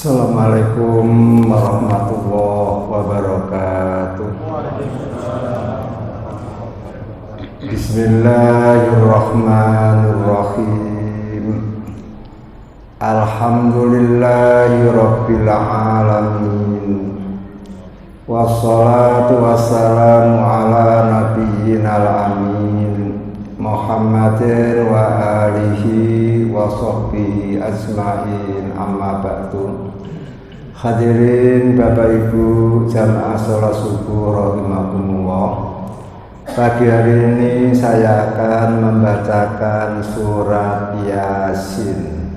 Assalamualaikum warahmatullahi wabarakatuh. Bismillahirrahmanirrahim. Alhamdulillahi rabbil alamin. Wassalatu wassalamu ala nabiyyinal amin Muhammadin wa alihi wa sahbihi ajma'in, amma ba'du. Hadirin Bapak Ibu jamaah sholat subuh rahimakumullah. Pagi hari ini saya akan membacakan surat Yasin,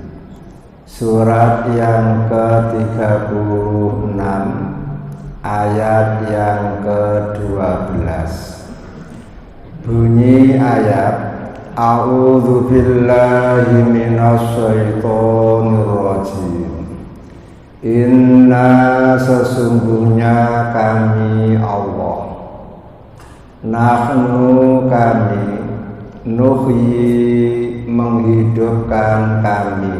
surat yang ke-36, ayat yang ke-12. Bunyi ayat: A'udzu billahi minasyaitonir rajim. Inna, sesungguhnya kami Allah, nahnu kami, nuhyi menghidupkan kami,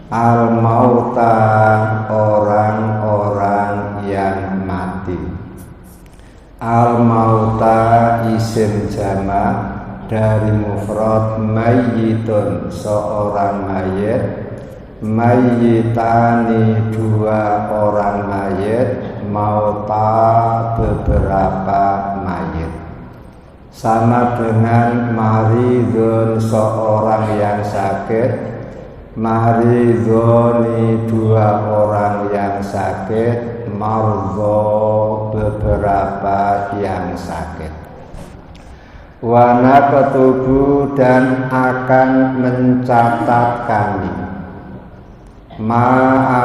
al-mauta orang-orang yang mati. Al-mauta isim jamak dari mufrad mayyitun, seorang mayit, mayyitani dua orang mayit, mauta beberapa mayit. Sama dengan maridun, seorang yang sakit, maridoni dua orang yang sakit, mardho beberapa yang sakit. Wa naktubu, dan akan mencatat kami, ma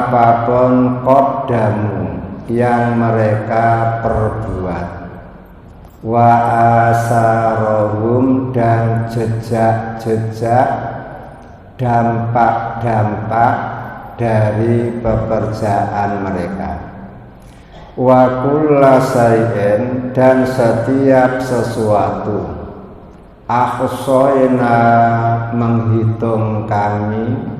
apapun qaddamu yang mereka perbuat, wa asarahum, dan jejak-jejak dampak-dampak dari pekerjaan mereka. Wa kulla syai'in, dan setiap sesuatu, ahsayna menghitung kami,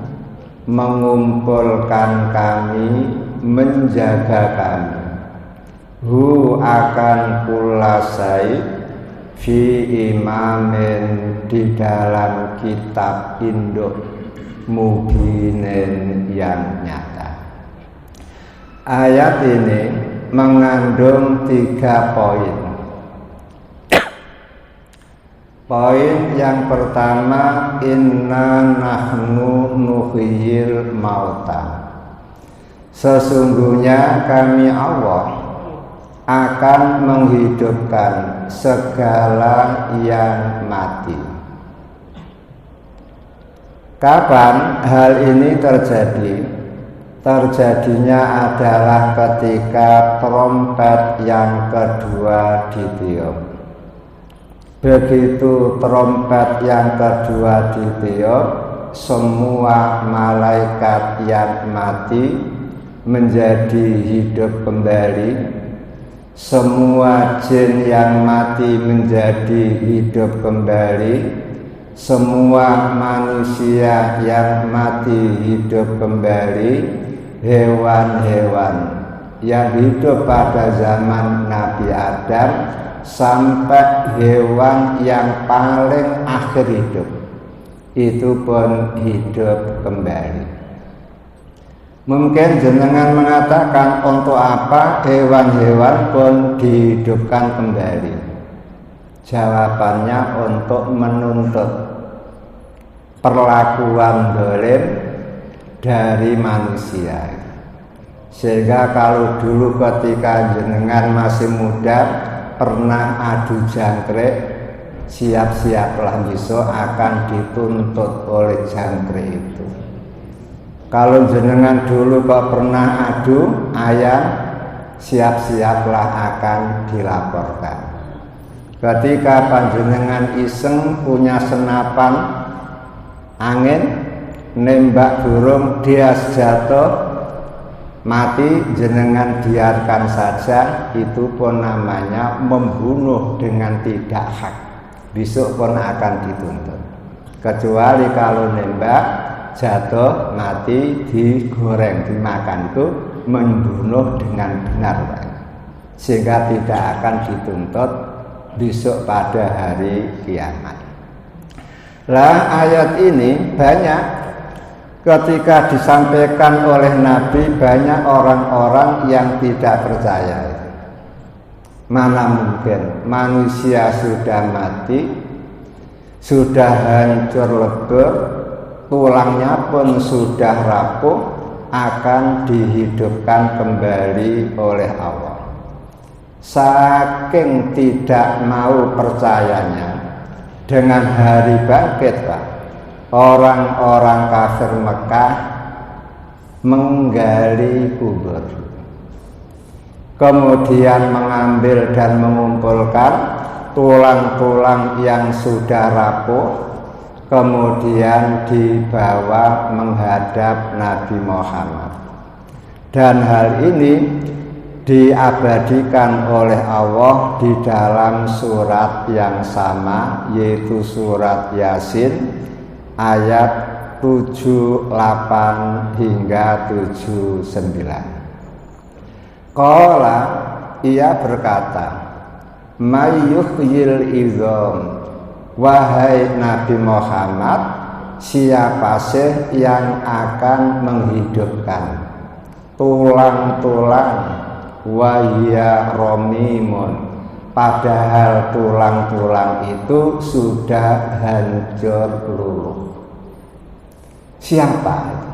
mengumpulkan kami, menjaga kami, hu akan kulla syai' fi imamin, di dalam kitab induk, mubinin yang nyata. Ayat ini mengandung 3 poin. Poin yang pertama, inna nahnu nuhyil mauta, sesungguhnya kami Allah akan menghidupkan segala yang mati. Kapan hal ini terjadi? Terjadinya adalah ketika trompet yang kedua ditiup. Begitu trompet yang kedua ditiup, semua malaikat yang mati menjadi hidup kembali, semua jin yang mati menjadi hidup kembali, semua manusia yang mati hidup kembali, hewan-hewan yang hidup pada zaman Nabi Adam sampai hewan yang paling akhir hidup, itu pun hidup kembali. Mungkin jenengan mengatakan, untuk apa hewan-hewan pun dihidupkan kembali? Jawabannya untuk menuntut perlakuan zalim dari manusia. Sehingga kalau dulu ketika jenengan masih muda pernah adu jangkrik, siap-siaplah besok akan dituntut oleh jangkrik itu. Kalau jenengan dulu kok pernah adu ayam, siap-siaplah akan dilaporkan. Ketika panjenengan iseng punya senapan angin, nembak burung, dia jatuh mati, jenengan biarkan saja, itu pun namanya membunuh dengan tidak hak. Besok pun akan dituntut. Kecuali kalau nembak jatuh mati digoreng dimakan itu membunuh dengan benar Pak. Sehingga tidak akan dituntut besok pada hari kiamat. Lah ayat ini banyak ketika disampaikan oleh Nabi, banyak orang-orang yang tidak percaya. Mana mungkin manusia sudah mati, sudah hancur lebur, tulangnya pun sudah rapuh, akan dihidupkan kembali oleh Allah. Saking tidak mau percayanya dengan hari bangkit Pak, orang-orang kafir Mekah menggali kubur, kemudian mengambil dan mengumpulkan tulang-tulang yang sudah rapuh, kemudian dibawa menghadap Nabi Muhammad. Dan hal ini diabadikan oleh Allah di dalam surat yang sama, yaitu surat Yasin ayat 78 hingga 79. Qala, ia berkata, mayyuhyil izam, wahai Nabi Muhammad, siapa sih yang akan menghidupkan tulang-tulang, wahya romimun, padahal tulang-tulang itu sudah hancur luluh. Siapa itu?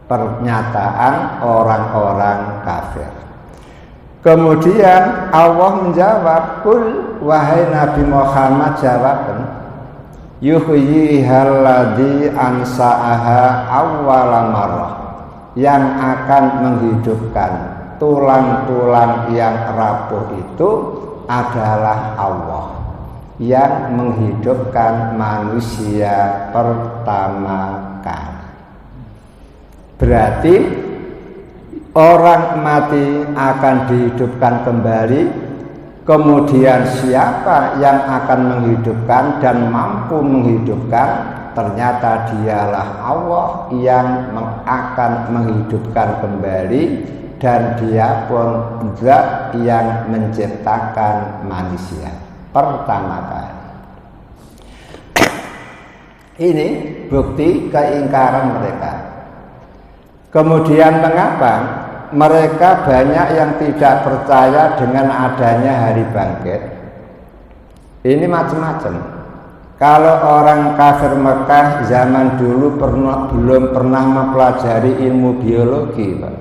Pernyataan orang-orang kafir. Kemudian Allah menjawab, kul, wahai Nabi Muhammad, jawabkan, yuhyihal ladzi ansa'aha awwala marrah, yang akan menghidupkan tulang-tulang yang rapuh itu adalah Allah yang menghidupkan manusia pertama kali. Berarti orang mati akan dihidupkan kembali. Kemudian siapa yang akan menghidupkan dan mampu menghidupkan? Ternyata dialah Allah yang akan menghidupkan kembali, dan dia pun zat yang menciptakan manusia pertama kali. Ini bukti keingkaran mereka. Kemudian mengapa mereka banyak yang tidak percaya dengan adanya hari bangkit? Ini macam-macam. Kalau orang kafir Mekah zaman dulu belum pernah mempelajari ilmu biologi Pak.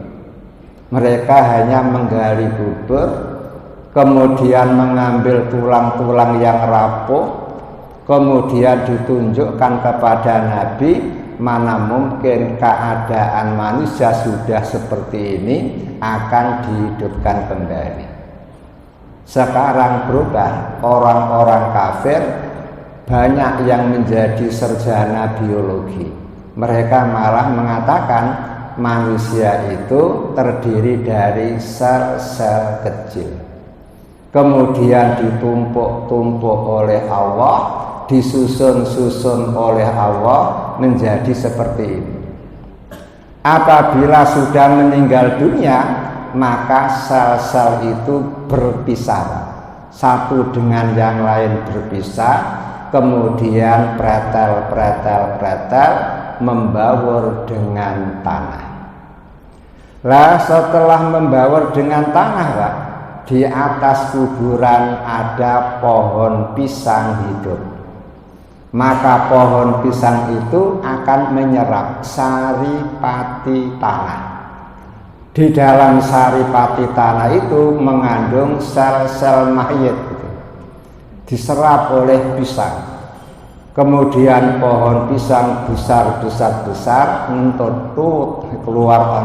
Mereka hanya menggali kubur, kemudian mengambil tulang-tulang yang rapuh, kemudian ditunjukkan kepada Nabi. Mana mungkin keadaan manusia sudah seperti ini akan dihidupkan kembali. Sekarang berubah, orang-orang kafir banyak yang menjadi sarjana biologi. Mereka malah mengatakan manusia itu terdiri dari sel-sel kecil, kemudian ditumpuk-tumpuk oleh Allah, disusun-susun oleh Allah menjadi seperti ini. Apabila sudah meninggal dunia, maka sel-sel itu berpisah, satu dengan yang lain berpisah, kemudian pretel membaur dengan tanah. Lah setelah membaur dengan tanah Pak, di atas kuburan ada pohon pisang hidup. Maka pohon pisang itu akan menyerap saripati tanah. Di dalam saripati tanah itu mengandung sel-sel mayit gitu. Diserap oleh pisang. Kemudian pohon pisang besar ngentut keluar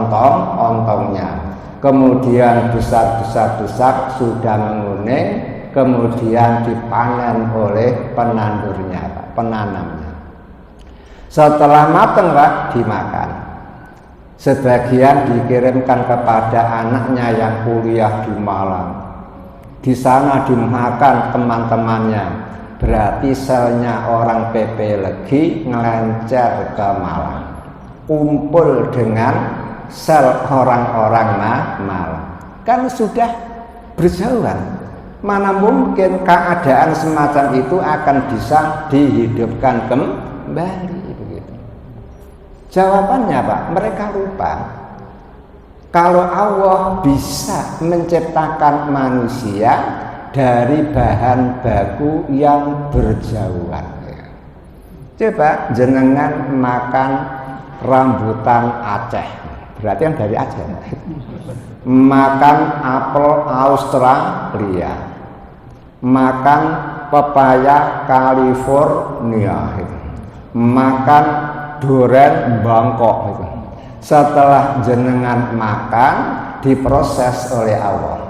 ontongnya. Kemudian besar sudah menguning, kemudian dipanen oleh penanamnya. Setelah matang Pak, dimakan. Sebagian dikirimkan kepada anaknya yang kuliah di Malang. Di sana dimakan teman-temannya. Berarti selnya orang PP lagi ngelencer ke Malang. kumpul dengan sel orang-orang malam. Kan sudah berjauhan. Mana mungkin keadaan semacam itu akan bisa dihidupkan kembali begitu. Jawabannya Pak, mereka lupa kalau Allah bisa menciptakan manusia dari bahan baku yang berjauhan. Coba jenengan makan rambutan Aceh, berarti yang dari Aceh. Makan apel Australia, makan pepaya California, makan durian Bangkok. Setelah jenengan makan, diproses oleh Allah.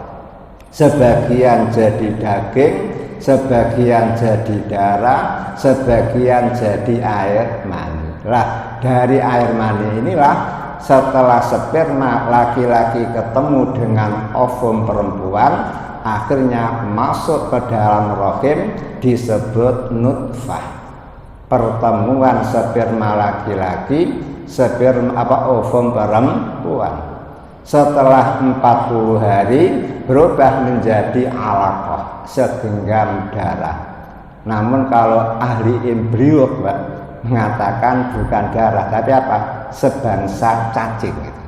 Sebagian jadi daging, sebagian jadi darah, sebagian jadi air mani. Lah, dari air mani inilah setelah sperma laki-laki ketemu dengan ovum perempuan, akhirnya masuk ke dalam rahim, disebut nutfah. Pertemuan sperma laki-laki, ovum perempuan. Setelah 40 hari berubah menjadi alaqah, segenggam darah. Namun kalau ahli embrio mengatakan bukan darah, tapi apa? Sebangsa cacing itu,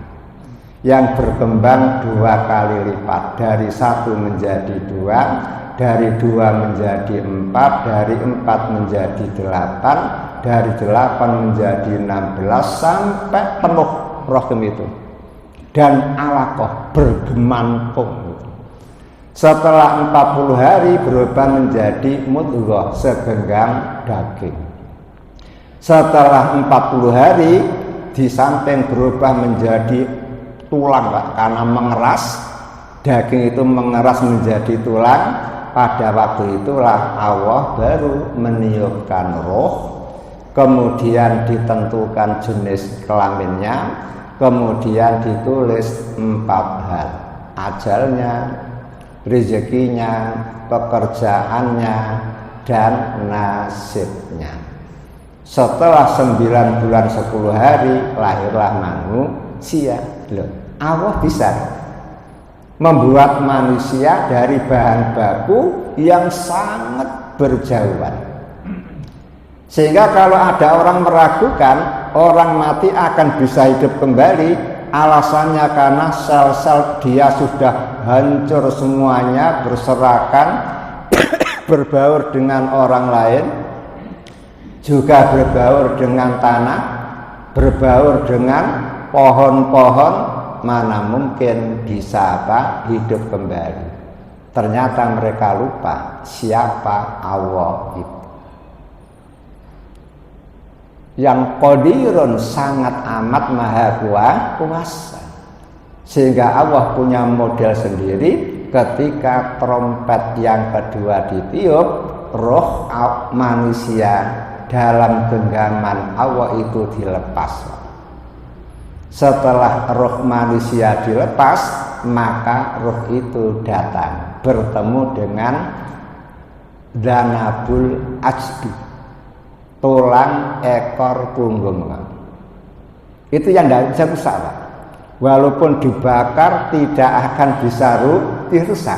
yang berkembang 2 kali lipat, dari 1 menjadi 2, dari 2 menjadi 4, dari 4 menjadi 8, dari 8 menjadi 16 sampai penuh rahim itu, dan alaqah bergemantung. Setelah 40 hari berubah menjadi mudghah, segenggam daging. Setelah 40 hari di samping berubah menjadi tulang Pak, karena mengeras, daging itu mengeras menjadi tulang. Pada waktu itulah Allah baru meniupkan roh, kemudian ditentukan jenis kelaminnya, kemudian ditulis 4 hal: ajalnya, rezekinya, pekerjaannya, dan nasibnya. Setelah 9 bulan 10 hari lahirlah manusia. Loh, Allah bisa membuat manusia dari bahan baku yang sangat berjauhan. Sehingga kalau ada orang meragukan orang mati akan bisa hidup kembali, alasannya karena sel-sel dia sudah hancur semuanya, berserakan, berbaur dengan orang lain, juga berbaur dengan tanah, berbaur dengan pohon-pohon, mana mungkin bisa hidup kembali. Ternyata mereka lupa siapa Allah itu, yang qadirun, sangat amat maha kuasa. Sehingga Allah punya model sendiri. Ketika trompet yang kedua ditiup, roh manusia dalam genggaman Allah itu dilepas. Setelah roh manusia dilepas, maka roh itu datang bertemu dengan danabul ajbi, tulang ekor punggung. Itu yang tidak bisa rusak Pak. Walaupun dibakar tidak akan bisa dirusak.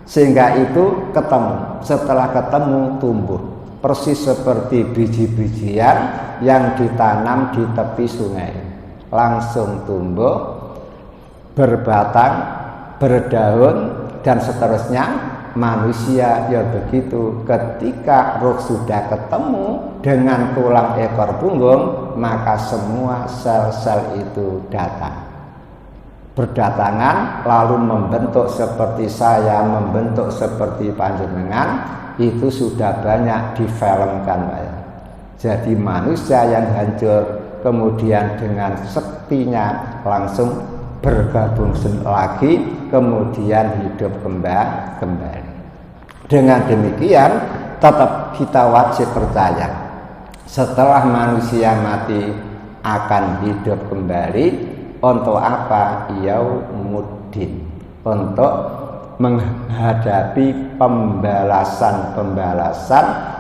Sehingga itu ketemu. Setelah ketemu tumbuh, persis seperti biji-bijian yang ditanam di tepi sungai, langsung tumbuh, berbatang, berdaun, dan seterusnya. Manusia ya begitu. Ketika roh sudah ketemu dengan tulang ekor punggung, maka semua sel-sel itu datang, berdatangan, lalu membentuk seperti saya, membentuk seperti panjenengan. Itu sudah banyak difilmkan Pak. Jadi manusia yang hancur kemudian dengan sektinya langsung bergabung lagi, kemudian hidup kembali. Dengan demikian tetap kita wajib percaya setelah manusia mati akan hidup kembali. Untuk apa? Yaumuddin, untuk menghadapi pembalasan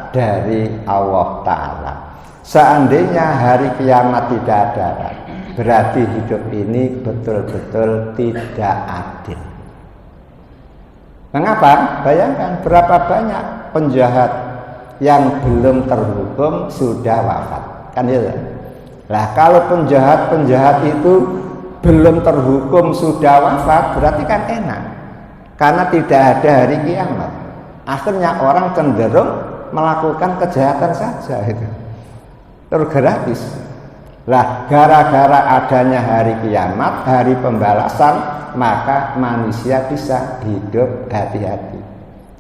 dari Allah Ta'ala. Seandainya hari kiamat tidak ada, berarti hidup ini betul-betul tidak adil. Mengapa? Bayangkan berapa banyak penjahat yang belum terhukum sudah wafat, kan ya? Nah, kalau penjahat itu belum terhukum sudah wafat, berarti kan enak, karena tidak ada hari kiamat. Akhirnya orang cenderung melakukan kejahatan saja, itu tergratis. Lah, gara-gara adanya hari kiamat, hari pembalasan, maka manusia bisa hidup hati-hati,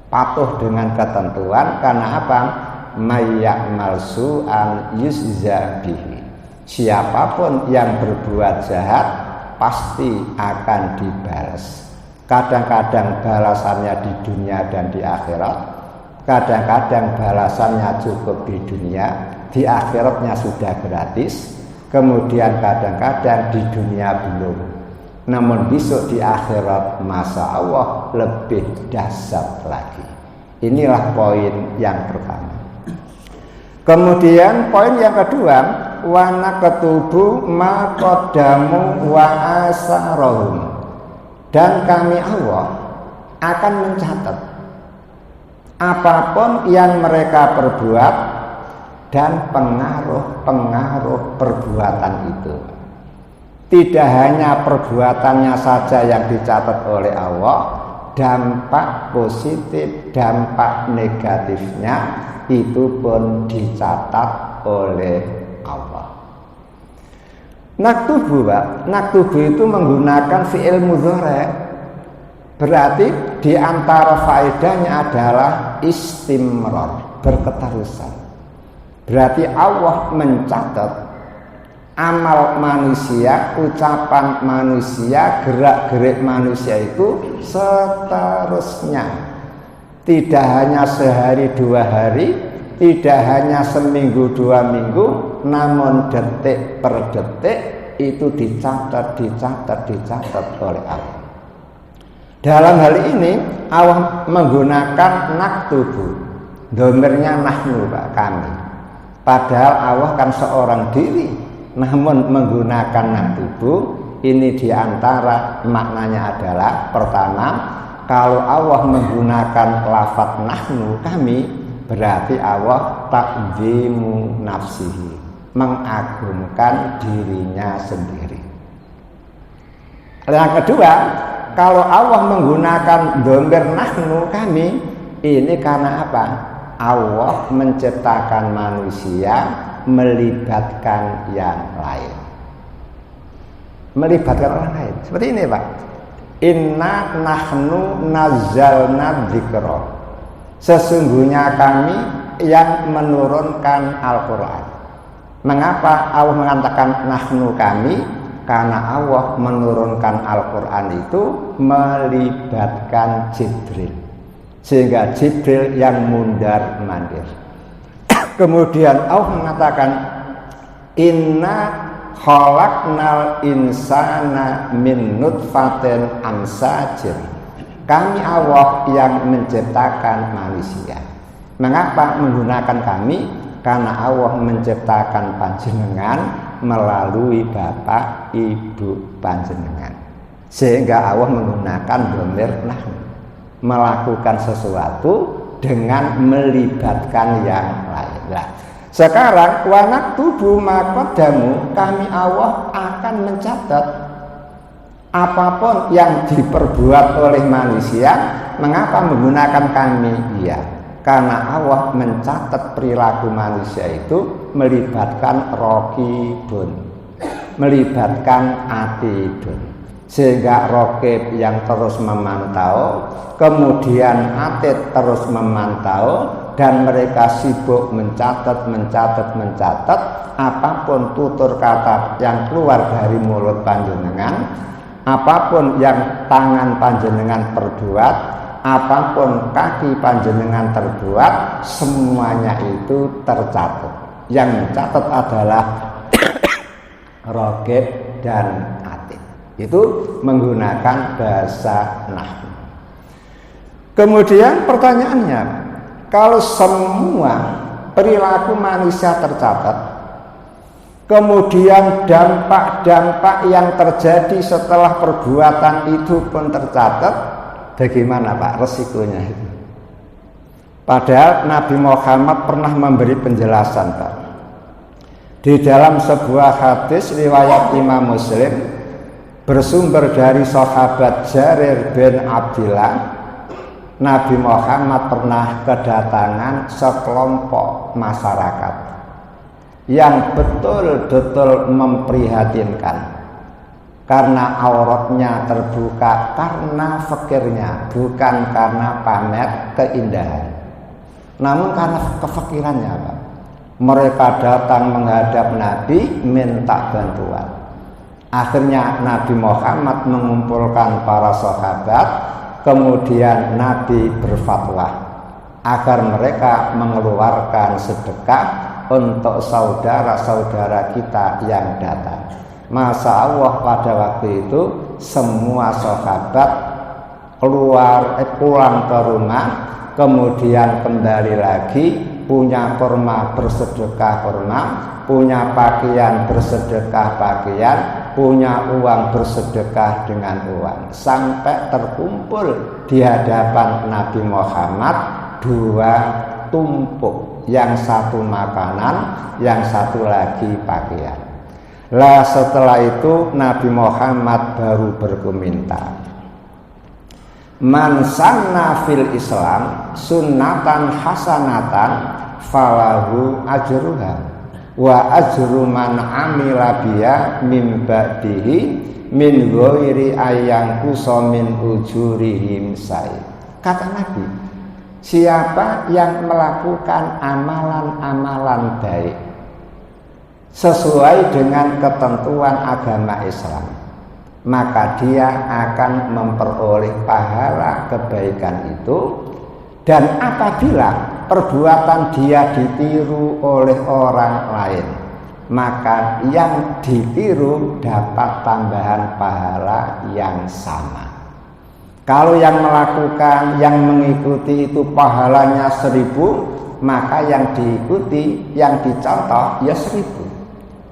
patuh dengan ketentuan. Karena apa? Mayyamal su'an yuzza bihi. Siapapun yang berbuat jahat pasti akan dibalas. Kadang-kadang balasannya di dunia dan di akhirat, kadang-kadang balasannya cukup di dunia, di akhiratnya sudah gratis, kemudian kadang-kadang di dunia belum. Namun besok di akhirat, masya Allah, lebih dahsyat lagi. Inilah poin yang pertama. Kemudian poin yang kedua, wa naktubu ma qaddamu wa asarahum. Dan kami Allah akan mencatat apapun yang mereka perbuat dan pengaruh-pengaruh perbuatan itu. Tidak hanya perbuatannya saja yang dicatat oleh Allah, dampak positif, dampak negatifnya itu pun dicatat oleh Allah. Naktubu, Pak. Naktubu itu menggunakan fi'il mudhari'. Berarti di antara faedahnya adalah istimrar, berketerusan. Berarti Allah mencatat amal manusia, ucapan manusia, gerak-gerik manusia itu seterusnya. Tidak hanya sehari dua hari, tidak hanya seminggu dua minggu, namun detik per detik itu dicatat oleh Allah. Dalam hal ini Allah menggunakan naktubu, domirnya nahnu, Pak, kami. Padahal Allah kan seorang diri, namun menggunakan naktubu. Ini diantara maknanya adalah, pertama, kalau Allah menggunakan lafaz nahnu, kami, berarti Allah takzimu nafsihi, mengagungkan dirinya sendiri. Yang kedua, kalau Allah menggunakan dhamir nahnu, kami, ini karena apa? Allah menciptakan manusia melibatkan yang lain. Melibatkan orang lain. Seperti ini, Pak. Inna nahnu nazzalna dzikra. Sesungguhnya kami yang menurunkan Al-Quran. Mengapa Allah mengatakan nahnu kami? Karena Allah menurunkan Al-Quran itu melibatkan Jibril, sehingga Jibril yang mundar mandir. Kemudian Allah mengatakan inna khalaqnal insana min nutfatin amsajir. Kami Allah yang menciptakan manusia. Mengapa menggunakan kami? Karena Allah menciptakan panjenengan melalui bapak ibu panjenengan, sehingga Allah menggunakan dhamir nahnu, melakukan sesuatu dengan melibatkan yang lain. Nah, sekarang wa naktubu ma qaddamu, kami Allah akan mencatat apapun yang diperbuat oleh manusia. Mengapa menggunakan kami? Ya, karena Allah mencatat perilaku manusia itu melibatkan raqibun, melibatkan atidun, sehingga raqib yang terus memantau, kemudian atid terus memantau, dan mereka sibuk mencatat apapun tutur kata yang keluar dari mulut panjenengan, apapun yang tangan panjenengan perbuat, apapun kaki panjenengan terbuat, semuanya itu tercatat. Yang mencatat adalah raqib dan atid. Itu menggunakan bahasa nahnu. Kemudian pertanyaannya, kalau semua perilaku manusia tercatat, Kemudian dampak-dampak yang terjadi setelah perbuatan itu pun tercatat. Bagaimana Pak resikonya itu? Padahal Nabi Muhammad pernah memberi penjelasan Pak. Di dalam sebuah hadis riwayat Imam Muslim bersumber dari sahabat Jarir bin Abdillah, Nabi Muhammad pernah kedatangan sekelompok masyarakat yang betul-betul memprihatinkan karena auratnya terbuka karena fakirnya, bukan karena pamer keindahan, namun karena kefakirannya Pak. Mereka datang menghadap Nabi minta bantuan. Akhirnya Nabi Muhammad mengumpulkan para sahabat, kemudian Nabi berfatwa agar mereka mengeluarkan sedekah untuk saudara-saudara kita yang datang. Masya Allah pada waktu itu semua sahabat pulang ke rumah, kemudian kembali lagi, punya kurma bersedekah kurma, punya pakaian bersedekah pakaian, punya uang bersedekah dengan uang, sampai terkumpul di hadapan Nabi Muhammad 2 tumpuk. Yang satu makanan, yang satu lagi pakaian. Lah setelah itu Nabi Muhammad baru berkomentar, man sanna fil Islam sunnatan hasanatan falahu ajruha wa ajru man amila biha min ba'dihi min ghairi ayang kusamin ujurihim sai. Kata Nabi, siapa yang melakukan amalan-amalan baik sesuai dengan ketentuan agama Islam, maka dia akan memperoleh pahala kebaikan itu. Dan apabila perbuatan dia ditiru oleh orang lain, maka yang ditiru dapat tambahan pahala yang sama. Kalau yang melakukan, yang mengikuti itu pahalanya 1000, maka yang diikuti, yang dicontoh ya 1000,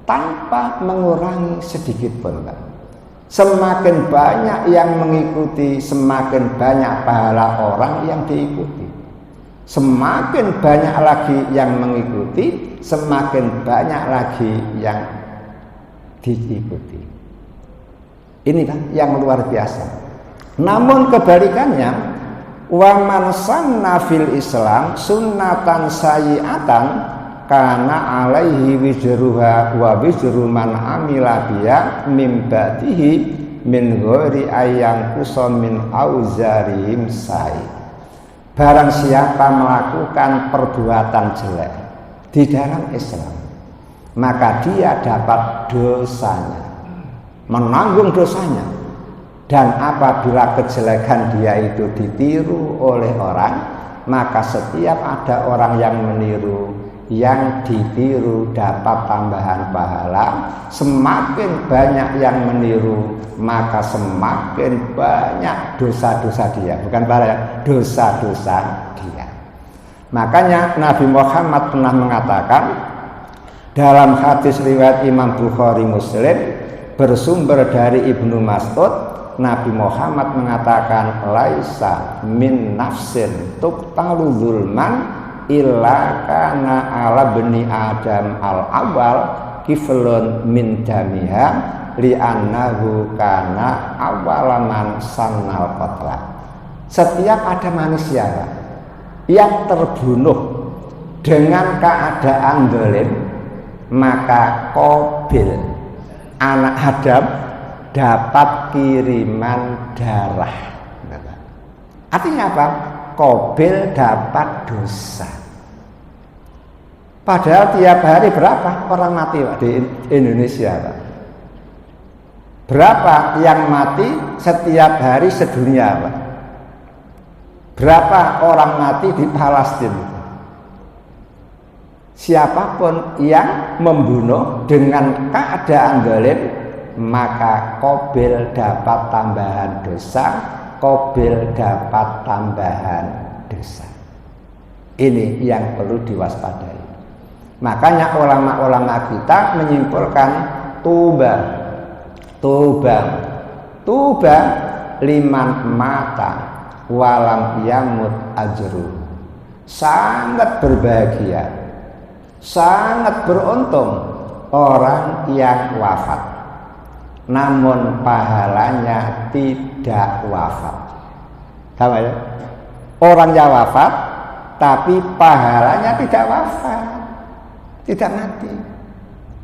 tanpa mengurangi sedikit pun. Semakin banyak yang mengikuti, semakin banyak pahala orang yang diikuti. Semakin banyak lagi yang mengikuti, semakin banyak lagi yang diikuti. Ini kan yang luar biasa. Namun kebalikannya, wa man sanna fil Islam sunnatan sayyi'atan kana alaihi wizruha wa wizru man amila biha min ba'dihi min ghairi ayang kusamin auzarihim sai. Barang siapa melakukan perbuatan jelek di dalam Islam, maka dia dapat dosanya, menanggung dosanya. Dan apabila kejelekan dia itu ditiru oleh orang, maka setiap ada orang yang meniru, yang ditiru dapat tambahan pahala. Semakin banyak yang meniru, maka semakin banyak dosa-dosa dia, bukan pahala, dosa-dosa dia. Makanya Nabi Muhammad pernah mengatakan dalam hadis riwayat Imam Bukhari Muslim bersumber dari Ibnu Mas'ud, Nabi Muhammad mengatakan, laisa min nafsin tuqtalu zulman illa kana ala bani Adam al-awwal kiflun min damiha li'annahu kana awalaman sannal qatla. Setiap ada manusia yang terbunuh dengan keadaan zalim, maka Qabil anak Adam dapat kiriman darah. Artinya apa? Qabil dapat dosa. Padahal tiap hari berapa orang mati Pak, di Indonesia Pak? Berapa yang mati setiap hari sedunia Pak? Berapa orang mati di Palestina? Siapapun yang membunuh dengan keadaan zalim, maka Qabil dapat tambahan dosa, Qabil dapat tambahan dosa. Ini yang perlu diwaspadai. Makanya ulama-ulama kita menyimpulkan tuba liman mata walam yamut ajru. Sangat berbahagia, sangat beruntung orang yang wafat namun pahalanya tidak wafat. Sama ya? Orangnya wafat tapi pahalanya tidak wafat, tidak mati.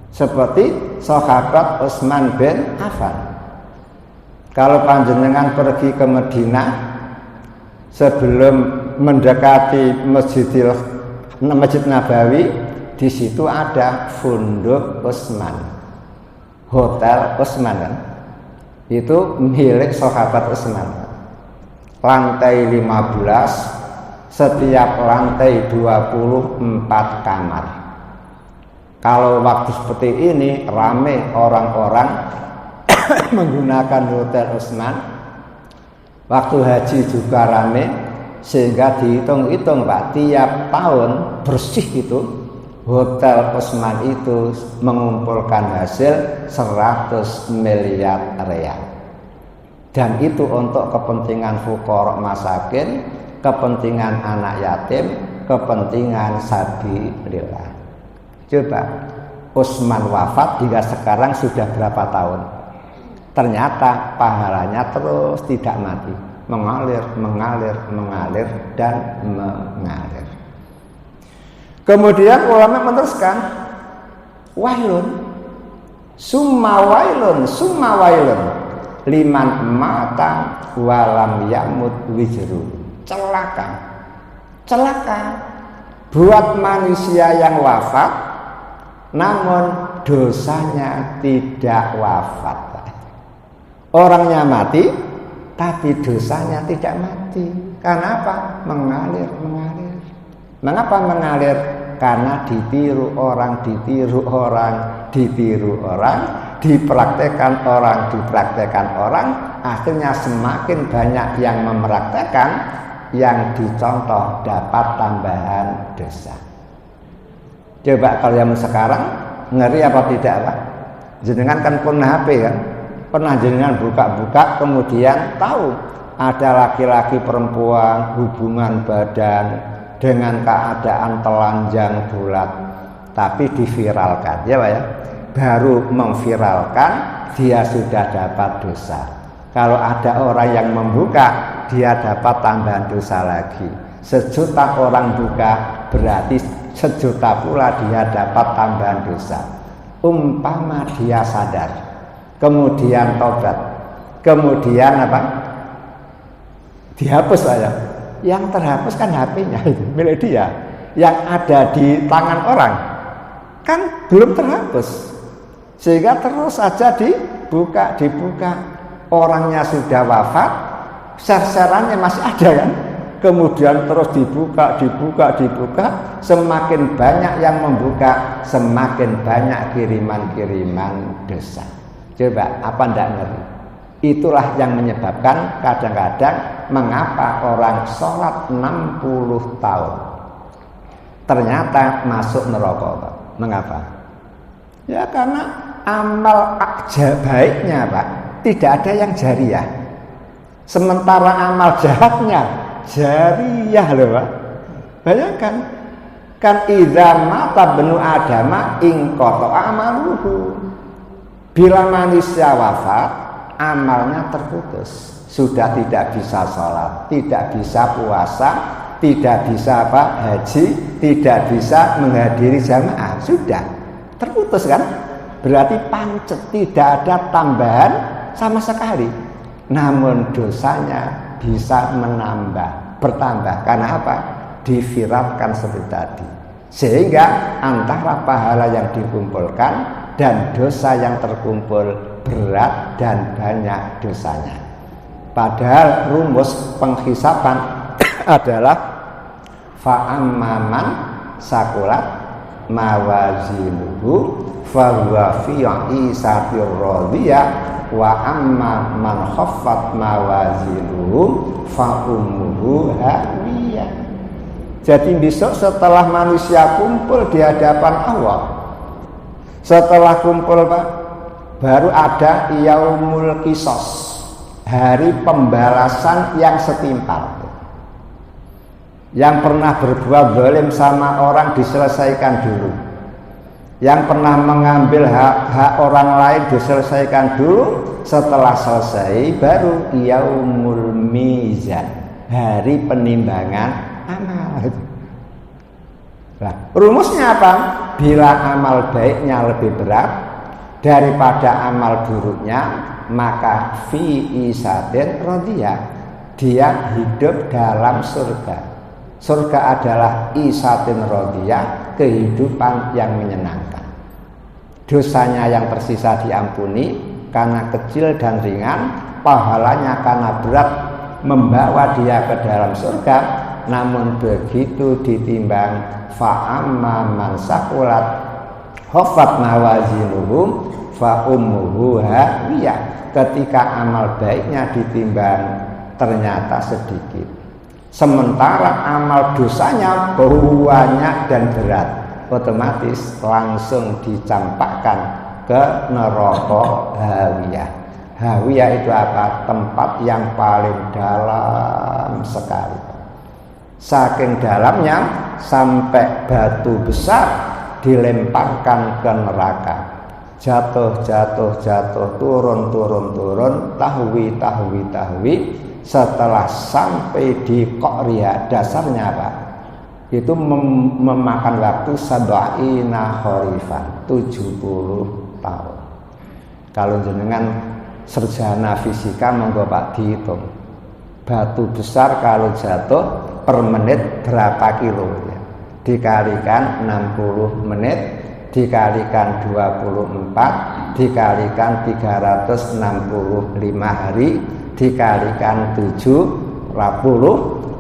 Seperti sahabat Utsman bin Affan. Kalau panjenengan pergi ke Madinah sebelum mendekati Masjid Nabawi, di situ ada Funduk Utsman, Hotel Utsman kan? Itu milik sahabat Utsman. Lantai 15, setiap lantai 24 kamar. Kalau waktu seperti ini ramai orang-orang menggunakan Hotel Utsman. Waktu haji juga ramai, sehingga dihitung-hitung Pak, tiap tahun bersih itu Hotel Utsman itu mengumpulkan hasil 100 miliar real. Dan itu untuk kepentingan fuqara masakin, kepentingan anak yatim, kepentingan sabilillah. Coba Utsman wafat hingga sekarang sudah berapa tahun? Ternyata pahalanya terus tidak mati, mengalir dan mengalir. Kemudian ulama meneruskan, wailun summa wailun liman mata walam yamut wijru. Celaka buat manusia yang wafat namun dosanya tidak wafat. Orangnya mati tapi dosanya tidak mati. Karena apa? Mengalir. Mengapa mengalir? Karena ditiru orang, dipraktekkan orang, akhirnya semakin banyak yang mempraktekkan, yang dicontoh dapat tambahan dosa. Coba kalau yang sekarang ngeri apa tidak Pak? Jenengan kan pernah HP kan? Pernah jenengan buka-buka kemudian tahu ada laki-laki perempuan hubungan badan dengan keadaan telanjang bulat, tapi diviralkan, ya Pak ya. Baru memviralkan dia sudah dapat dosa. Kalau ada orang yang membuka, dia dapat tambahan dosa lagi. 1 juta orang buka, berarti 1 juta pula dia dapat tambahan dosa. Umpama dia sadar, kemudian tobat, kemudian apa? Dihapus aja. Yang terhapus kan HP-nya itu milik dia. Yang ada di tangan orang kan belum terhapus, sehingga terus saja dibuka. Orangnya sudah wafat, share-sharannya masih ada kan, kemudian terus dibuka. Semakin banyak yang membuka, semakin banyak kiriman dosa. Coba apa ndak ngeri? Itulah yang menyebabkan kadang-kadang mengapa orang sholat 60 tahun ternyata masuk neraka Pak. Mengapa? Ya karena amal baiknya Pak tidak ada yang jariyah, sementara amal jahatnya jariyah loh Pak. Bayangkan kan idza mata benu adama ing qata amaluhu. Bila manusia wafat, amalnya terputus, sudah tidak bisa sholat, tidak bisa puasa, tidak bisa haji, tidak bisa menghadiri jamaah, sudah terputus kan? Berarti pancet, tidak ada tambahan sama sekali. Namun dosanya bisa bertambah. Karena apa? Diviralkan seperti tadi. Sehingga antara pahala yang dikumpulkan dan dosa yang terkumpul berat dan banyak dosanya. Padahal rumus penghisapan adalah fa'amman sakulat mawazinuhu fahuwa fi 'isatir radiyah wa amma man khaffat mawazinuhu fa ummuhu hawiyah. Jadi besok setelah manusia kumpul di hadapan Allah, setelah kumpul Pak, baru ada yaumul qisas, hari pembalasan yang setimpal. Yang pernah berbuat zalim sama orang diselesaikan dulu. Yang pernah mengambil hak orang lain diselesaikan dulu. Setelah selesai baru yaumul mizan, hari penimbangan amal. Nah, rumusnya apa? Bila amal baiknya lebih berat daripada amal buruknya, maka fi isatin radiyah, dia hidup dalam surga. Surga adalah isatin radiyah, kehidupan yang menyenangkan. Dosanya yang tersisa diampuni karena kecil dan ringan, pahalanya karena berat membawa dia ke dalam surga. Namun begitu ditimbang fa'amma man saqulat khafat mawazinuhum fa ummuhu hawiyah, ketika amal baiknya ditimbang ternyata sedikit, sementara amal dosanya banyak dan berat, otomatis langsung dicampakkan ke neraka hawiyah. Hawiyah itu apa? Tempat yang paling dalam sekali. Saking dalamnya sampai batu besar dilemparkan ke neraka. Jatuh, turun, tahwi. Setelah sampai di Qariah, dasarnya apa? Itu memakan waktu sab'ina kharifan, 70 tahun. Kalau jenengan sarjana fisika monggo Pak dihitung. Batu besar kalau jatuh per menit berapa kilo ya? Dikalikan 60 menit, dikalikan 24, dikalikan 365 hari, dikalikan 70,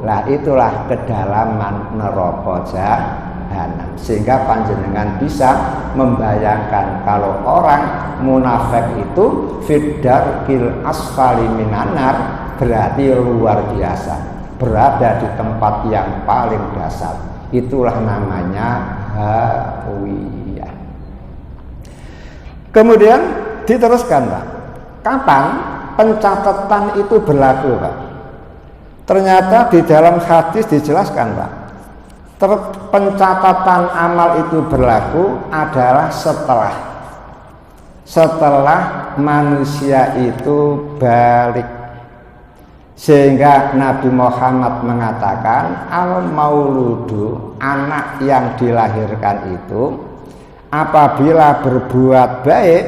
lah itulah kedalaman neraka jahanam. Sehingga panjenengan bisa membayangkan kalau orang munafik itu fiddarkil asfali minanar, berarti luar biasa, berada di tempat yang paling dasar. Itulah namanya hawiyah. Kemudian diteruskan Pak, kapan pencatatan itu berlaku Pak? Ternyata di dalam hadis dijelaskan Pak, pencatatan amal itu berlaku adalah setelah manusia itu balik. Sehingga Nabi Muhammad mengatakan al-mauludu, anak yang dilahirkan itu apabila berbuat baik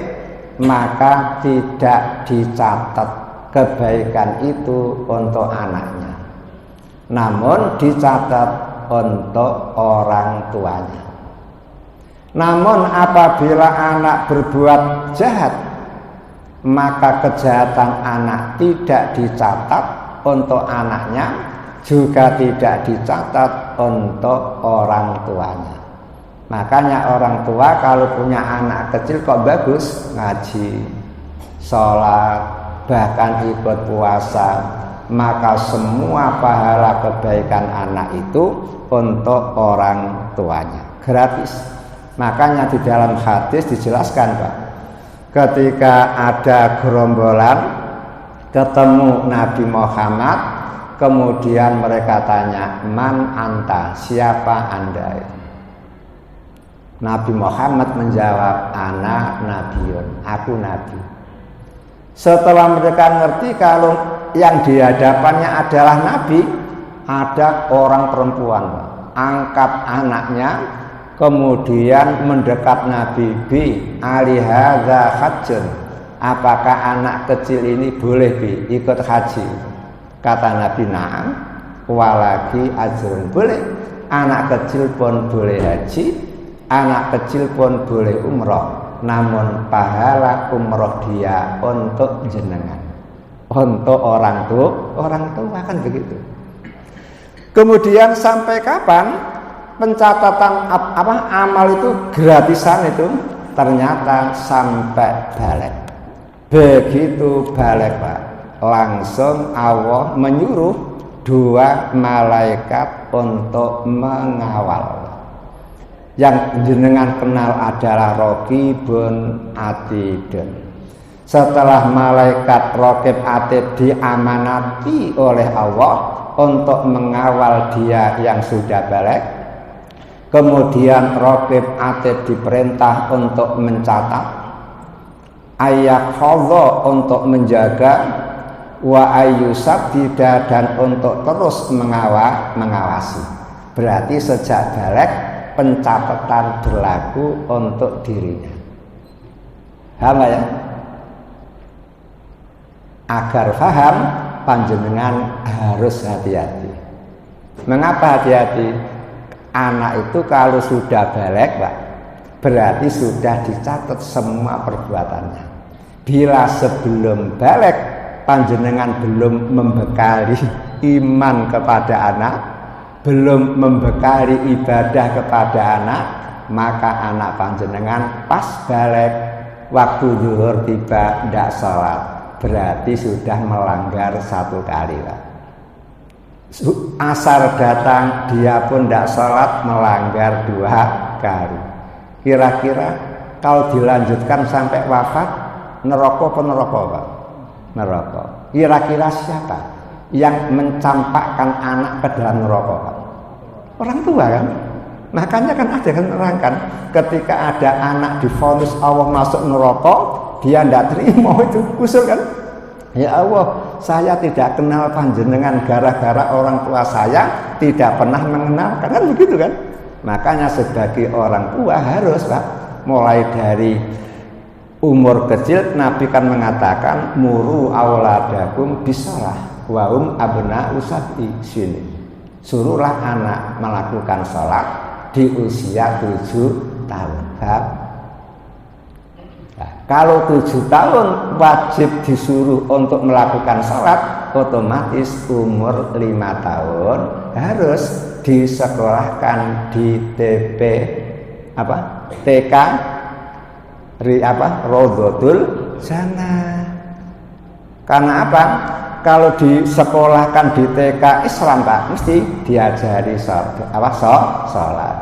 maka tidak dicatat kebaikan itu untuk anaknya, namun dicatat untuk orang tuanya. Namun apabila anak berbuat jahat, maka kejahatan anak tidak dicatat untuk anaknya, juga tidak dicatat untuk orang tuanya. Makanya orang tua kalau punya anak kecil kok bagus, ngaji, sholat, bahkan ikut puasa, maka semua pahala kebaikan anak itu untuk orang tuanya, gratis. Makanya di dalam hadis dijelaskan Pak, ketika ada gerombolan ketemu Nabi Muhammad, kemudian mereka tanya, man anta, siapa anda? Nabi Muhammad menjawab, ana nabiun, aku nabi. Setelah mereka ngerti kalau yang di hadapannya adalah nabi, ada orang perempuan angkat anaknya, kemudian mendekat Nabi, bi alihadza hajjun, apakah anak kecil ini boleh bi ikut haji? Kata Nabi, na'am, walaki ajrun, boleh, anak kecil pun boleh haji, anak kecil pun boleh umroh, namun pahala umroh dia untuk jenengan, untuk orang tua kan begitu. Kemudian sampai kapan pencatatan amal itu gratisan itu? Ternyata sampai balik. Begitu balik Pak, langsung Allah menyuruh 2 malaikat untuk mengawal. Yang jenengan kenal adalah Raqibun Atidun. Setelah malaikat Raqib Atid diamanati oleh Allah untuk mengawal dia yang sudah balik, kemudian Raqib Atid diperintah untuk mencatat, ayyahfadha untuk menjaga, wa ayyusaddida dan untuk terus mengawasi. Berarti sejak balik pencatatan berlaku untuk dirinya. Paham ya? Agar paham, panjenengan harus hati-hati. Mengapa hati-hati? Anak itu kalau sudah balik, Pak, berarti sudah dicatat semua perbuatannya. Bila sebelum balik panjenengan belum membekali iman kepada anak, belum membekali ibadah kepada anak, maka anak panjenengan pas balik waktu zuhur tiba tidak sholat, berarti sudah melanggar 1 kali, Pak. Asar datang dia pun tidak sholat, melanggar 2 kali. Kira-kira kalau dilanjutkan sampai wafat, neraka apa neraka, Pak? Neraka. Kira-kira siapa yang mencampakkan anak ke dalam neraka, Pak? Orang tua kan? Makanya kan ada kan nerangkan ketika ada anak divonis Allah masuk neraka, dia tidak terima, itu usul kan? Ya Allah, saya tidak kenal panjenengan gara-gara orang tua saya tidak pernah mengenalkan, kan begitu kan? Makanya sebagai orang tua harus, Pak, mulai dari umur kecil Nabi kan mengatakan muru auladakum bisalah wa abna'u sab'i sini. Suruhlah anak melakukan sholat di usia 7 tahun. Nah, kalau 7 tahun wajib disuruh untuk melakukan sholat, otomatis umur 5 tahun harus disekolahkan di TK Raudhatul Jannah. Karena apa? Kalau disekolahkan di TK Islam, Pak, mesti diajari sholat,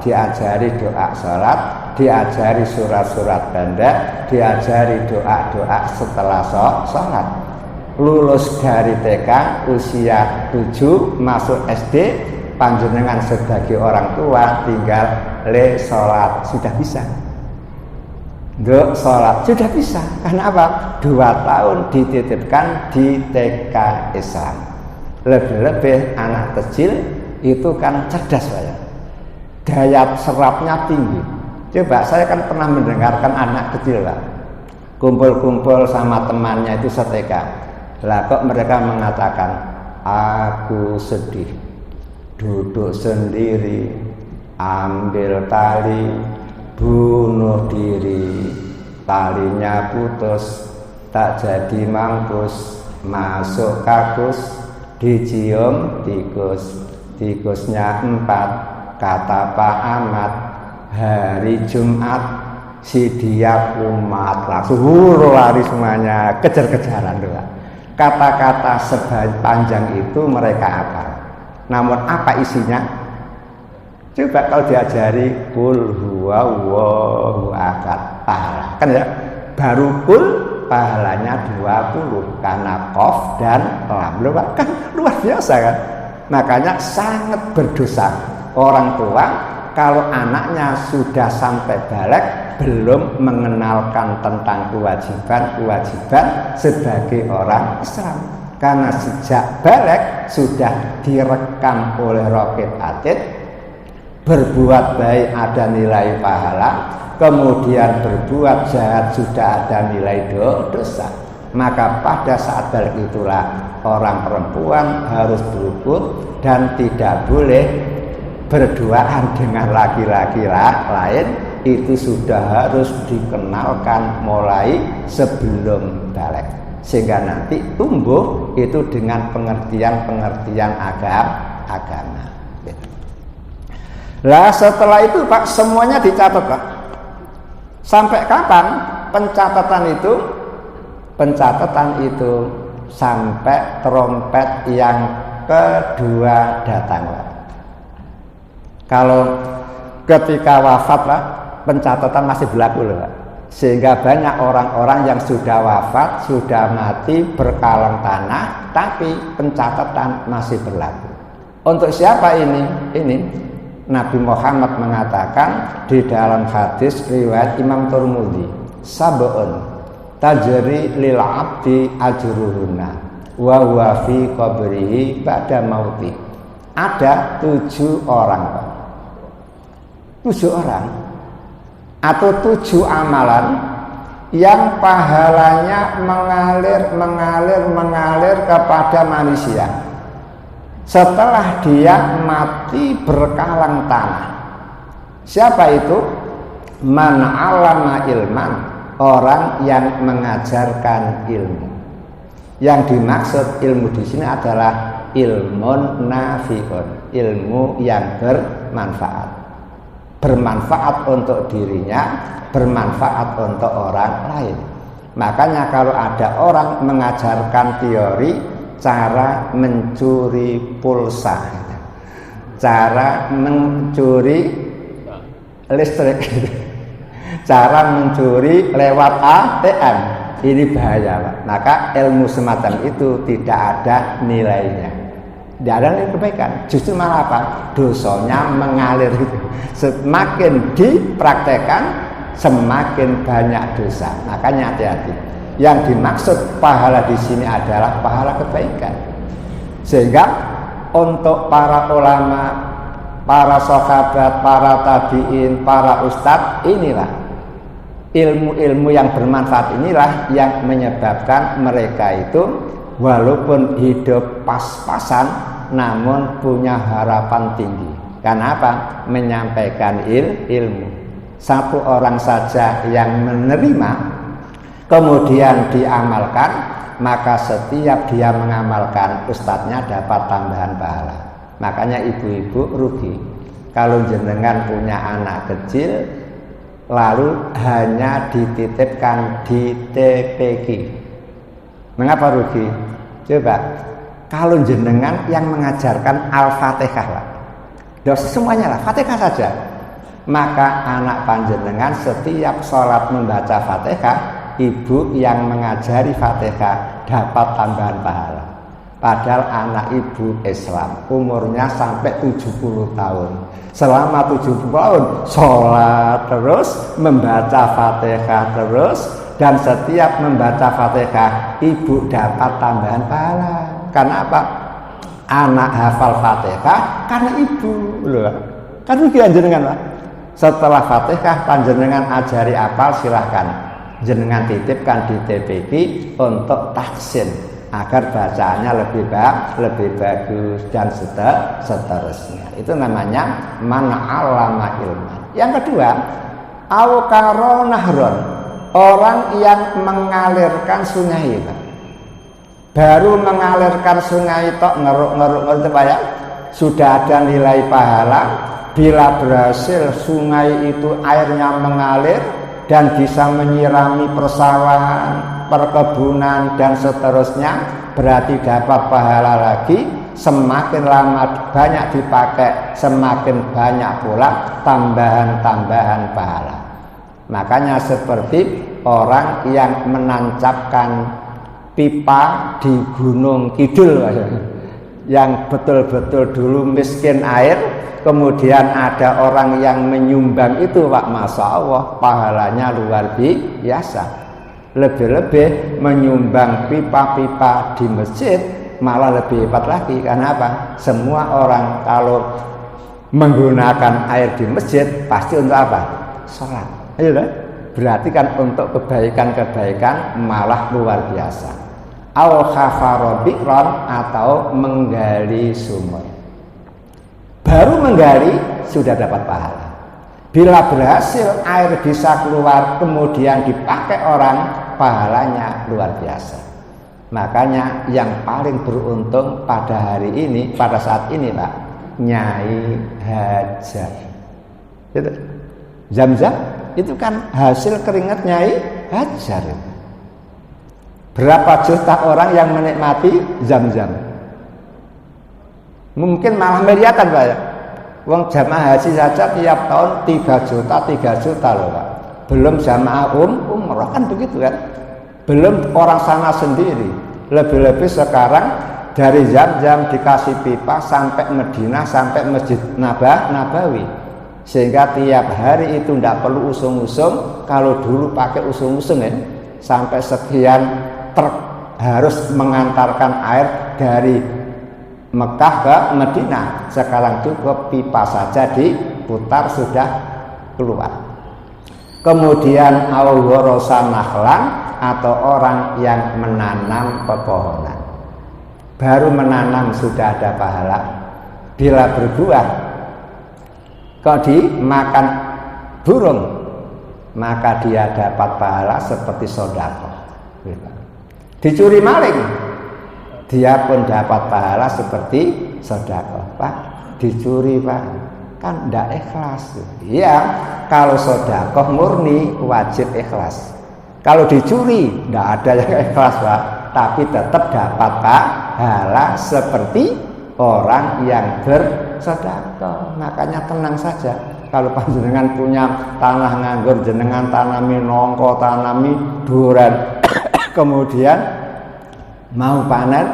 diajari doa sholat, diajari surat-surat pendek, diajari doa-doa setelah sholat. Lulus dari TK usia 7 masuk SD, panjenengan sebagai orang tua tinggal sholat, sudah bisa. Sholat sudah bisa. Karena apa? 2 tahun dititipkan di TK Islam. Lebih-lebih anak kecil itu kan cerdas, Pak, ya. Daya serapnya tinggi. Coba saya kan pernah mendengarkan anak kecil, Pak, kumpul-kumpul sama temannya itu se-TK. Lah kok mereka mengatakan, aku sedih, duduk sendiri, ambil tali, bunuh diri, talinya putus, tak jadi mampus, masuk kakus, dicium tikus, tikusnya 4, kata Pak Ahmad, hari Jumat si dia umat, langsung lari semuanya, kejar-kejaran doa. Kata-kata sepanjang itu mereka apa? Namun apa isinya? Coba kalau diajari kul huwallahu ahad, pahala kan ya, baru kul pahalanya 20 karena qaf dan lam, kan luar biasa kan. Makanya sangat berdosa orang tua kalau anaknya sudah sampai balik belum mengenalkan tentang kewajiban sebagai orang Islam. Karena sejak balik sudah direkam oleh Raqib Atid, berbuat baik ada nilai pahala, kemudian berbuat jahat sudah ada nilai dosa. Maka pada saat balik itulah orang perempuan harus berukut dan tidak boleh berduaan dengan laki-laki lain. Itu sudah harus dikenalkan mulai sebelum balik, sehingga nanti tumbuh itu dengan pengertian agama. Lah setelah itu, Pak, semuanya dicatat, Pak. Sampai kapan pencatatan itu? Pencatatan itu sampai trompet yang kedua datanglah. Kalau ketika wafat Pak, pencatatan masih berlaku loh Pak. Sehingga banyak orang-orang yang sudah wafat, sudah mati, berkalang tanah, tapi pencatatan masih berlaku. Untuk siapa ini? Ini Nabi Muhammad mengatakan di dalam hadis riwayat Imam Tirmidzi, sab'un tajri lil abdi ajruhunna wa huwa fi qabrihi ba'da mauti. Ada 7 orang, 7 orang atau 7 amalan yang pahalanya mengalir kepada manusia setelah dia mati berkalang tanah. Siapa itu? Man 'allama ilman, orang yang mengajarkan ilmu. Yang dimaksud ilmu di sini adalah ilmun nafi'un, ilmu yang bermanfaat. Bermanfaat untuk dirinya, bermanfaat untuk orang lain. Makanya kalau ada orang mengajarkan teori cara mencuri pulsa, cara mencuri listrik, cara mencuri lewat ATM, ini bahaya Pak. Maka ilmu semacam itu tidak ada nilainya. Tidak ada nilai kebaikan, justru malah apa? Dosanya mengalir gitu. Semakin dipraktekkan, semakin banyak dosa. Makanya hati-hati. Yang dimaksud pahala di sini adalah pahala kebaikan. Sehingga untuk para ulama, para sahabat, para tabi'in, para ustadz, inilah ilmu-ilmu yang bermanfaat inilah yang menyebabkan mereka itu walaupun hidup pas-pasan namun punya harapan tinggi. Karena apa? Menyampaikan ilmu. Satu orang saja yang menerima kemudian diamalkan, maka setiap dia mengamalkan ustadznya dapat tambahan pahala. Makanya ibu-ibu rugi kalau jenengan punya anak kecil lalu hanya dititipkan di TPQ. Mengapa rugi? Coba kalau jenengan yang mengajarkan Al-Fatihah lah, dosa semuanya lah, Fatihah saja, maka anak panjenengan setiap sholat membaca Fatihah, ibu yang mengajari Fatihah dapat tambahan pahala. Padahal anak ibu Islam umurnya sampai 70 tahun. Selama 70 tahun sholat terus, membaca Fatihah terus, dan setiap membaca Fatihah ibu dapat tambahan pahala. Karena apa? Anak hafal Fatihah karena ibu loh. Kan rugi jenengan Pak. Setelah Fatihah panjenengan ajari apal, silahkan jenengan titipkan di TPQ untuk tahsin agar bacaannya lebih bagus dan seterusnya. Itu namanya man 'allama ilman. Yang kedua, au karo nahron, orang yang mengalirkan sungai. Baru mengalirkan sungai tok ngeruk-ngeruk itu Pak ya, sudah ada nilai pahala. Bila berhasil sungai itu airnya mengalir dan bisa menyirami persawahan, perkebunan dan seterusnya, berarti dapat pahala lagi. Semakin lama banyak dipakai, semakin banyak pula tambahan-tambahan pahala. Makanya seperti orang yang menancapkan pipa di Gunung Kidul, yang betul-betul dulu miskin air, kemudian ada orang yang menyumbang itu Pak, Masya Allah pahalanya luar biasa. Lebih-lebih menyumbang pipa-pipa di masjid malah lebih hebat lagi. Karena apa? Semua orang kalau menggunakan air di masjid pasti untuk apa? Sholat. Berarti kan untuk kebaikan-kebaikan malah luar biasa. Au khafaro bi'ron, atau menggali sumur. Baru menggali sudah dapat pahala. Bila berhasil air bisa keluar kemudian dipakai orang, pahalanya luar biasa. Makanya yang paling beruntung pada hari ini, pada saat ini Pak, Nyai Hajar. Itu Zam-Zam itu kan hasil keringat Nyai Hajar. Berapa juta orang yang menikmati Zam-Zam? Mungkin malah miliaran Pak ya. Wong jamaah haji saja tiap tahun 3 juta loh Pak. Belum jamaah umroh kan begitu kan. Belum orang sana sendiri. Lebih-lebih sekarang dari Zam-Zam dikasih pipa sampai Madinah, sampai Masjid Nabawi. Sehingga tiap hari itu tidak perlu usung-usung. Kalau dulu pakai usung-usung ya, sampai sekian truk harus mengantarkan air dari Mekah ke Madinah. Sekarang cukup pipa saja diputar sudah keluar. Kemudian awghorosa nakhlan, atau orang yang menanam pepohonan. Baru menanam sudah ada pahala. Bila berbuah kok dimakan burung, maka dia dapat pahala seperti sedekah. Dicuri maling, dia pun dapat pahala seperti sedekah. Pak, dicuri Pak, kan tidak ikhlas. Iya, kalau sedekah murni wajib ikhlas. Kalau dicuri tidak ada yang ikhlas Pak, tapi tetap dapat pahala seperti orang yang bersedekah. Makanya tenang saja. Kalau panjenengan punya tanah nganggur, jenengan tanami nongko, tanami duren, kemudian mau panen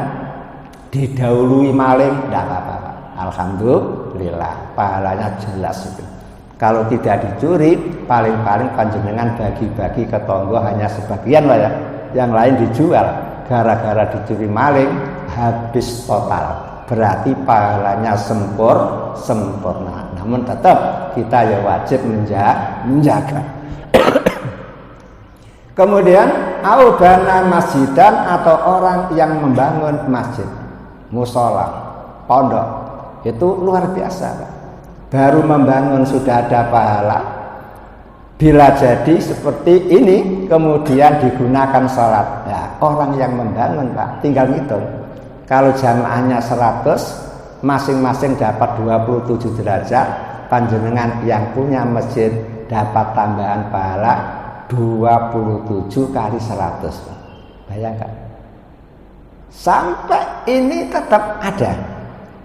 didahului maling, tidak apa-apa. Alhamdulillah, pahalanya jelas itu. Kalau tidak dicuri, paling-paling panjenengan bagi-bagi ke tonggo hanya sebagian lah ya. Yang lain dijual. Gara-gara dicuri maling, habis total. Berarti pahalanya sempurna. Namun tetap kita ya wajib menjaga. Kemudian aubana masjidan, atau orang yang membangun masjid, musola, pondok, itu luar biasa Pak. Baru membangun sudah ada pahala. Bila jadi seperti ini kemudian digunakan sholat, ya, orang yang membangun Pak tinggal ngitung. Kalau jamaahnya 100, masing-masing dapat 27 derajat. Panjenengan yang punya masjid dapat tambahan pahala 27 kali 100. Bayangkan. Sampai ini tetap ada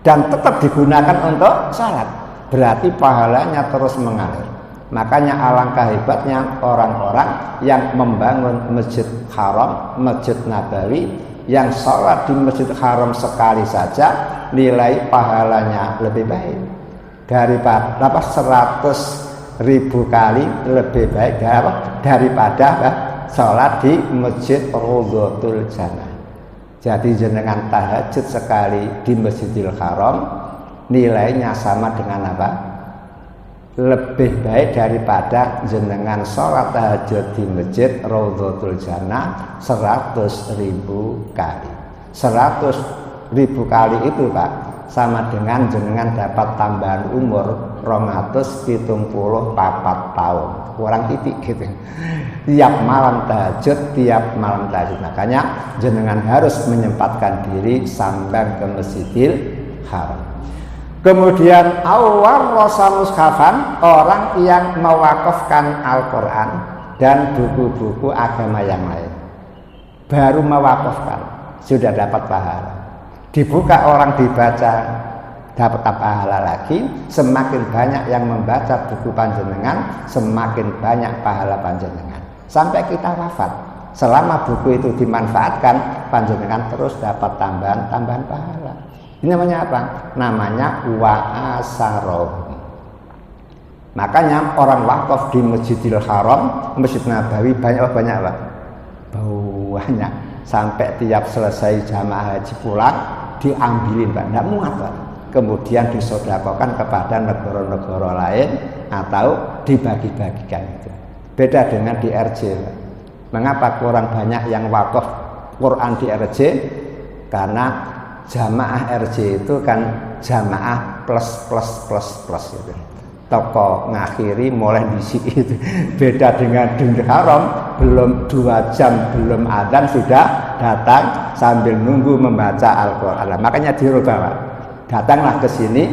dan tetap digunakan untuk sholat. Berarti pahalanya terus mengalir. Makanya alangkah hebatnya orang-orang yang membangun Masjid Haram, Masjid Nabawi, yang sholat di Masjid Haram sekali saja nilai pahalanya lebih baik daripada 100.000 kali lebih baik daripada sholat di Masjid Raudhatul Jannah. Jadi jenengan tahajud sekali di Masjidil Haram nilainya sama dengan apa? Lebih baik daripada jenengan sholat tahajud di Masjid Raudhatul Jannah 100.000 kali. 100.000 kali itu Pak sama dengan jenengan dapat tambahan umur 274 tahun. Kurang titik gitu. Tiap malam tahajud. Makanya jenengan harus menyempatkan diri sampai ke Masjidil Haram. Kemudian awal rasa mushafan, orang yang mewakafkan Al-Quran dan buku-buku agama yang lain. Baru mewakafkan sudah dapat pahala. Dibuka orang dibaca dapat pahala lagi. Semakin banyak yang membaca buku panjenengan, semakin banyak pahala panjenengan. Sampai kita wafat, selama buku itu dimanfaatkan, panjenengan terus dapat tambahan pahala. Ini namanya apa? Namanya wa'asarohum. Makanya orang wakaf di Masjidil Haram, Masjid Nabawi banyak apa? Banyak. Sampai tiap selesai jamaah haji pulang diambilin Pak, tidak muat Pak. Kemudian disedekahkan kepada negara-negara lain atau dibagi-bagikan itu. Beda dengan di RJ Pak. Mengapa kurang banyak yang wakaf Quran di RJ? Karena jamaah RJ itu kan jamaah plus gitu. Toko ngakhiri mulai di sini itu. Beda dengan di Haram, belum 2 jam belum adzan sudah datang sambil nunggu membaca Al-Quran. Makanya dirubah Pak. Datanglah ke sini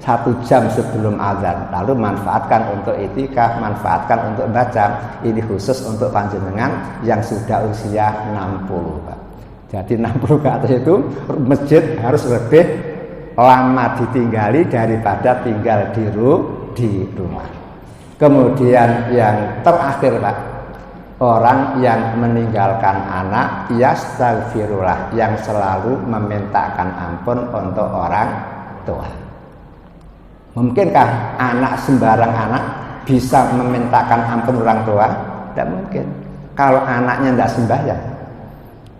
1 jam sebelum adzan, lalu manfaatkan untuk itikaf, manfaatkan untuk baca. Ini khusus untuk panjenengan yang sudah usia 60 Pak. Jadi 60 ke atas itu masjid harus lebih lama ditinggali daripada tinggal di rumah. Kemudian yang terakhir Pak, orang yang meninggalkan anak yastaghfirullah, yang selalu memintakan ampun untuk orang tua. Mungkinkah anak sembarang anak bisa memintakan ampun orang tua? Tidak mungkin. Kalau anaknya tidak sembahyang,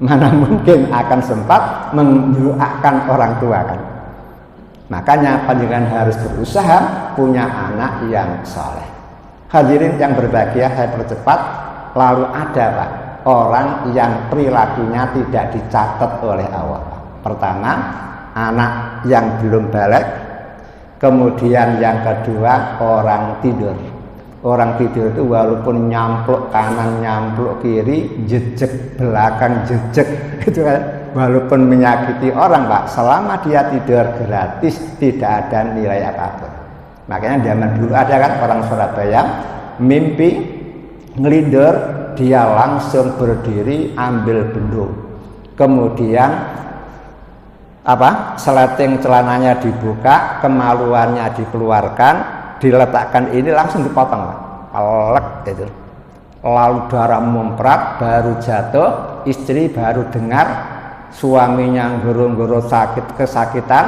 mana mungkin akan sempat mendoakan orang tua kan? Makanya panjenengan harus berusaha punya anak yang soleh. Hadirin yang berbahagia, saya percepat. Lalu ada Pak, orang yang perilakunya tidak dicatat oleh Allah. Pertama, anak yang belum balik. Kemudian yang kedua, orang tidur. Orang tidur itu walaupun nyampluk kanan, nyampluk kiri, jejek belakang, jejek itu kan, walaupun menyakiti orang Pak, selama dia tidur gratis, tidak ada nilai apapun. Makanya zaman dulu ada kan orang Surabaya mimpi ngelindur, dia langsung berdiri ambil bendung, kemudian seleting celananya dibuka, kemaluannya dikeluarkan, diletakkan ini langsung dipotong, pelek itu. Lalu darah mumprat, baru jatuh, istri baru dengar suaminya guru-guru kesakitan,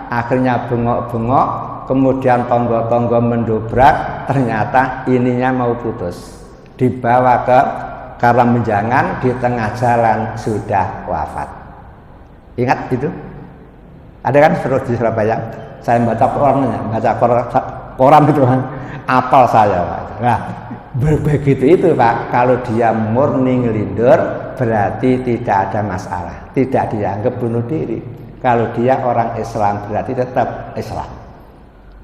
akhirnya bengok-bengok, kemudian tonggo-tonggo mendobrak, ternyata ininya mau putus. Dibawa ke Karambenjangan, di tengah jalan sudah wafat. Ingat itu? Ada kan seru di Surabaya? Saya baca koran itu kan, apal saya Pak. Nah, begitu itu Pak, kalau dia murni ngelindur berarti tidak ada masalah, tidak dianggap bunuh diri. Kalau dia orang Islam berarti tetap Islam,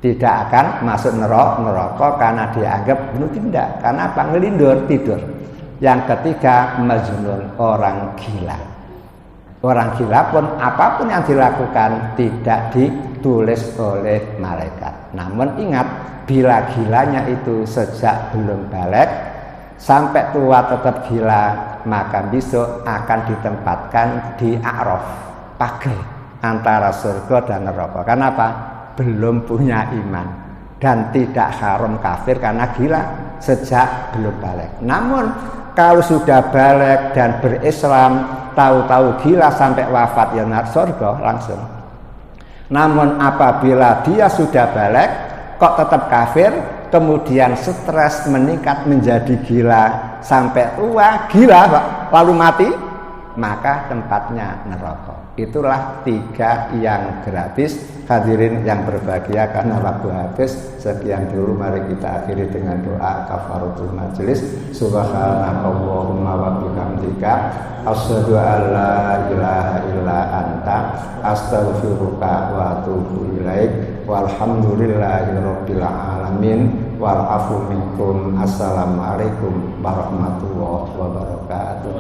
tidak akan masuk neraka karena dianggap bunuh, tidak. Karena apa? Ngelindur, tidur. Yang ketiga, majnun, orang gila. Orang gila pun apapun yang dilakukan tidak ditulis oleh malaikat. Namun ingat, bila gilanya itu sejak belum balik sampai tua tetap gila, maka besok akan ditempatkan di A'raf, pagar antara surga dan neraka. Kenapa? Belum punya iman dan tidak haram kafir karena gila sejak belum balik. Namun kalau sudah balik dan berislam, tahu-tahu gila sampai wafat, ya surga langsung. Namun apabila dia sudah balik kok tetap kafir, kemudian stres meningkat menjadi gila sampai tua, gila lalu mati, maka tempatnya neraka. Itulah 3 yang gratis. Hadirin yang berbahagia, karena waktu habis, sekian dulu, mari kita akhiri dengan doa kafaratul majelis. Subhanakallahumma wa bihamdika asyhadu an la ilaha illa anta astaghfiruka wa atubu ilaik. Walhamdulillahirabbil alamin. Wal afu minkum. Assalamualaikum warahmatullahi wabarakatuh.